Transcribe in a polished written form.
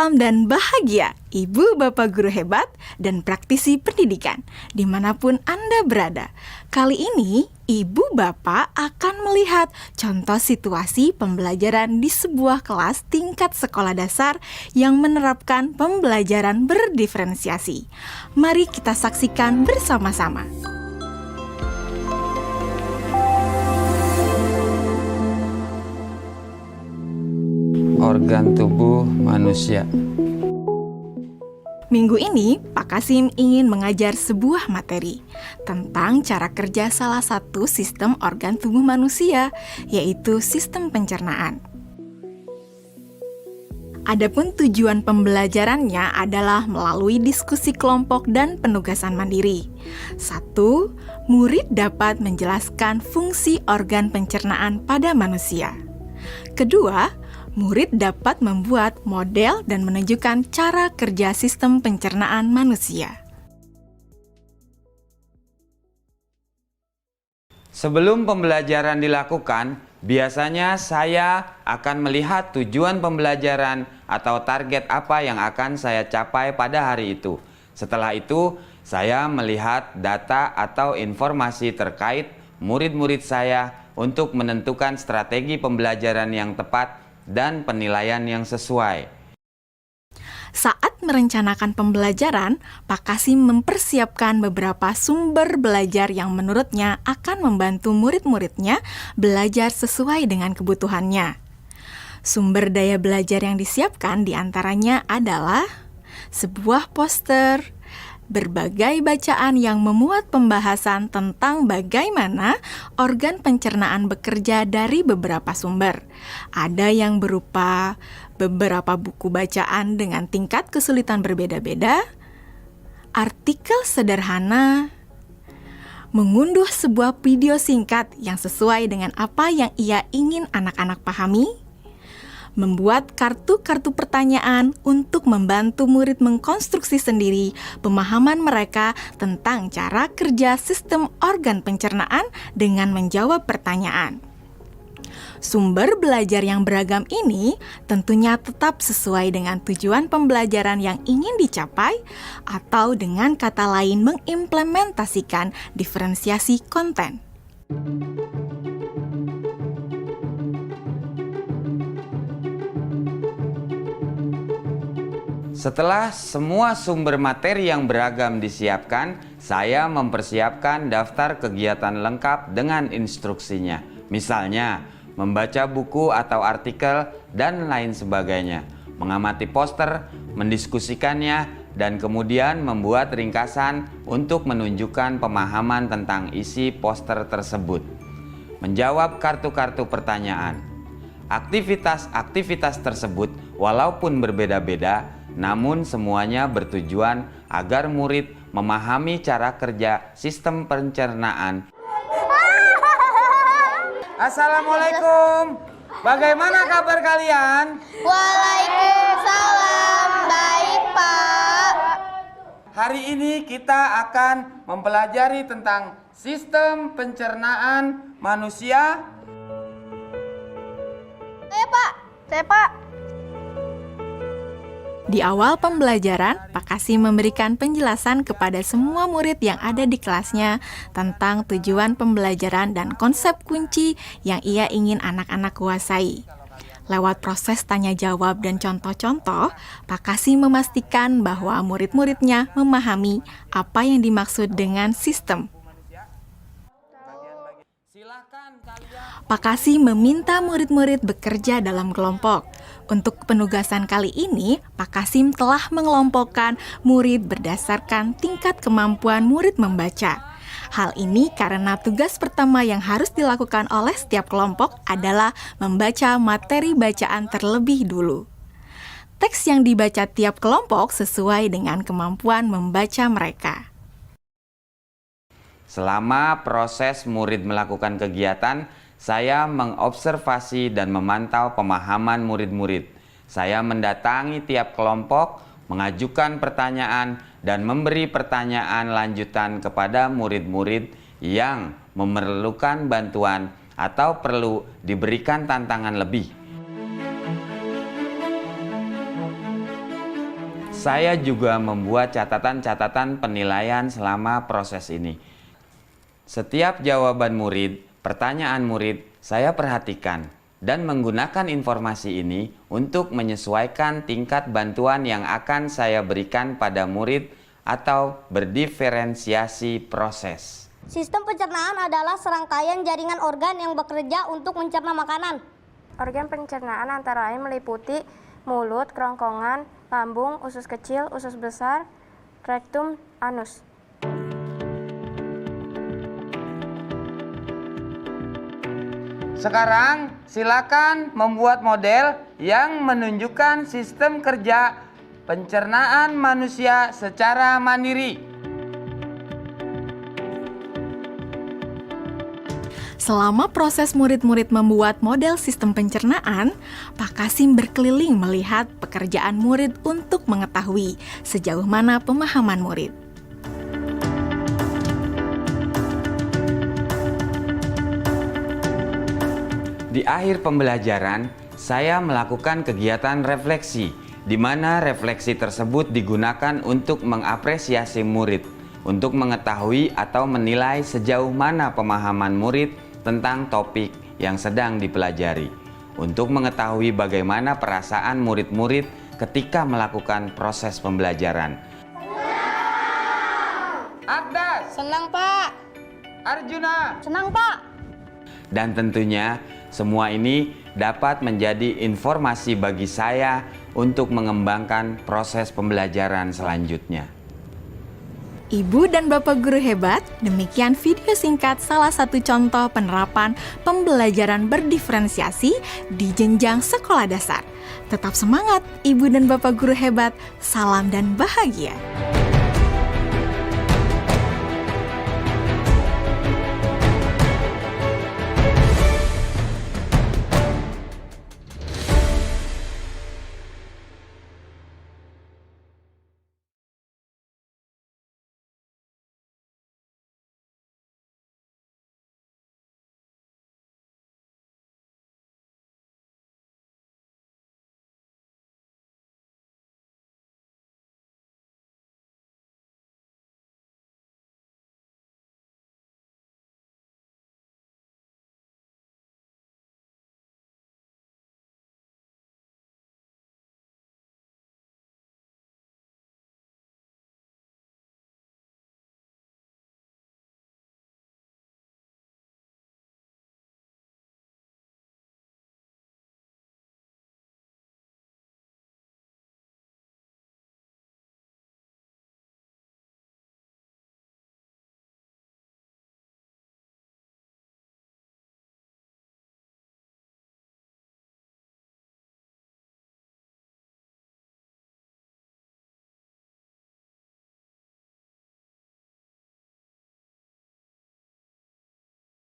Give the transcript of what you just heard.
Salam dan bahagia, Ibu Bapak Guru hebat dan praktisi pendidikan, dimanapun Anda berada. Kali ini, Ibu Bapak akan melihat contoh situasi pembelajaran di sebuah kelas tingkat sekolah dasar yang menerapkan pembelajaran berdiferensiasi. Mari kita saksikan bersama-sama. Organ tubuh manusia. Minggu ini, Pak Kasim ingin mengajar sebuah materi tentang cara kerja salah satu sistem organ tubuh manusia, yaitu sistem pencernaan. Adapun tujuan pembelajarannya adalah melalui diskusi kelompok dan penugasan mandiri. 1. Murid dapat menjelaskan fungsi organ pencernaan pada manusia. Kedua, murid dapat membuat model dan menunjukkan cara kerja sistem pencernaan manusia. Sebelum pembelajaran dilakukan, biasanya saya akan melihat tujuan pembelajaran atau target apa yang akan saya capai pada hari itu. Setelah itu, saya melihat data atau informasi terkait murid-murid saya untuk menentukan strategi pembelajaran yang tepat dan penilaian yang sesuai. Saat merencanakan pembelajaran, Pak Kasim mempersiapkan beberapa sumber belajar yang menurutnya akan membantu murid-muridnya belajar sesuai dengan kebutuhannya. Sumber daya belajar yang disiapkan diantaranya adalah sebuah poster, berbagai bacaan yang memuat pembahasan tentang bagaimana organ pencernaan bekerja dari beberapa sumber. Ada yang berupa beberapa buku bacaan dengan tingkat kesulitan berbeda-beda, artikel sederhana, mengunduh sebuah video singkat yang sesuai dengan apa yang ia ingin anak-anak pahami, membuat kartu-kartu pertanyaan untuk membantu murid mengkonstruksi sendiri pemahaman mereka tentang cara kerja sistem organ pencernaan dengan menjawab pertanyaan. Sumber belajar yang beragam ini tentunya tetap sesuai dengan tujuan pembelajaran yang ingin dicapai, atau dengan kata lain mengimplementasikan diferensiasi konten. Setelah semua sumber materi yang beragam disiapkan, saya mempersiapkan daftar kegiatan lengkap dengan instruksinya. Misalnya, membaca buku atau artikel dan lain sebagainya, mengamati poster, mendiskusikannya, dan kemudian membuat ringkasan untuk menunjukkan pemahaman tentang isi poster tersebut. Menjawab kartu-kartu pertanyaan. Aktivitas-aktivitas tersebut walaupun berbeda-beda, namun semuanya bertujuan agar murid memahami cara kerja sistem pencernaan. Assalamualaikum. Bagaimana kabar kalian? Waalaikumsalam. Baik, Pak. Hari ini kita akan mempelajari tentang sistem pencernaan manusia. Saya, Pak. Di awal pembelajaran, Pak Kasim memberikan penjelasan kepada semua murid yang ada di kelasnya tentang tujuan pembelajaran dan konsep kunci yang ia ingin anak-anak kuasai. Lewat proses tanya jawab dan contoh-contoh, Pak Kasim memastikan bahwa murid-muridnya memahami apa yang dimaksud dengan sistem. Pak Kasim meminta murid-murid bekerja dalam kelompok. Untuk penugasan kali ini, Pak Kasim telah mengelompokkan murid berdasarkan tingkat kemampuan murid membaca. Hal ini karena tugas pertama yang harus dilakukan oleh setiap kelompok adalah membaca materi bacaan terlebih dulu. Teks yang dibaca tiap kelompok sesuai dengan kemampuan membaca mereka. Selama proses murid melakukan kegiatan, saya mengobservasi dan memantau pemahaman murid-murid. Saya mendatangi tiap kelompok, mengajukan pertanyaan, dan memberi pertanyaan lanjutan kepada murid-murid yang memerlukan bantuan atau perlu diberikan tantangan lebih. Saya juga membuat catatan-catatan penilaian selama proses ini. Setiap jawaban murid, pertanyaan murid, saya perhatikan dan menggunakan informasi ini untuk menyesuaikan tingkat bantuan yang akan saya berikan pada murid atau berdiferensiasi proses. Sistem pencernaan adalah serangkaian jaringan organ yang bekerja untuk mencerna makanan. Organ pencernaan antara lain meliputi mulut, kerongkongan, lambung, usus kecil, usus besar, rektum, anus. Sekarang silakan membuat model yang menunjukkan sistem kerja pencernaan manusia secara mandiri. Selama proses murid-murid membuat model sistem pencernaan, Pak Kasim berkeliling melihat pekerjaan murid untuk mengetahui sejauh mana pemahaman murid. Di akhir pembelajaran, saya melakukan kegiatan refleksi, di mana refleksi tersebut digunakan untuk mengapresiasi murid, untuk mengetahui atau menilai sejauh mana pemahaman murid tentang topik yang sedang dipelajari, untuk mengetahui bagaimana perasaan murid-murid ketika melakukan proses pembelajaran. Akdas, Senang, Pak. Arjuna, Senang, Pak. dan tentunya semua ini dapat menjadi informasi bagi saya untuk mengembangkan proses pembelajaran selanjutnya. Ibu dan Bapak guru hebat, demikian video singkat salah satu contoh penerapan pembelajaran berdiferensiasi di jenjang sekolah dasar. Tetap semangat, Ibu dan Bapak guru hebat. Salam dan bahagia.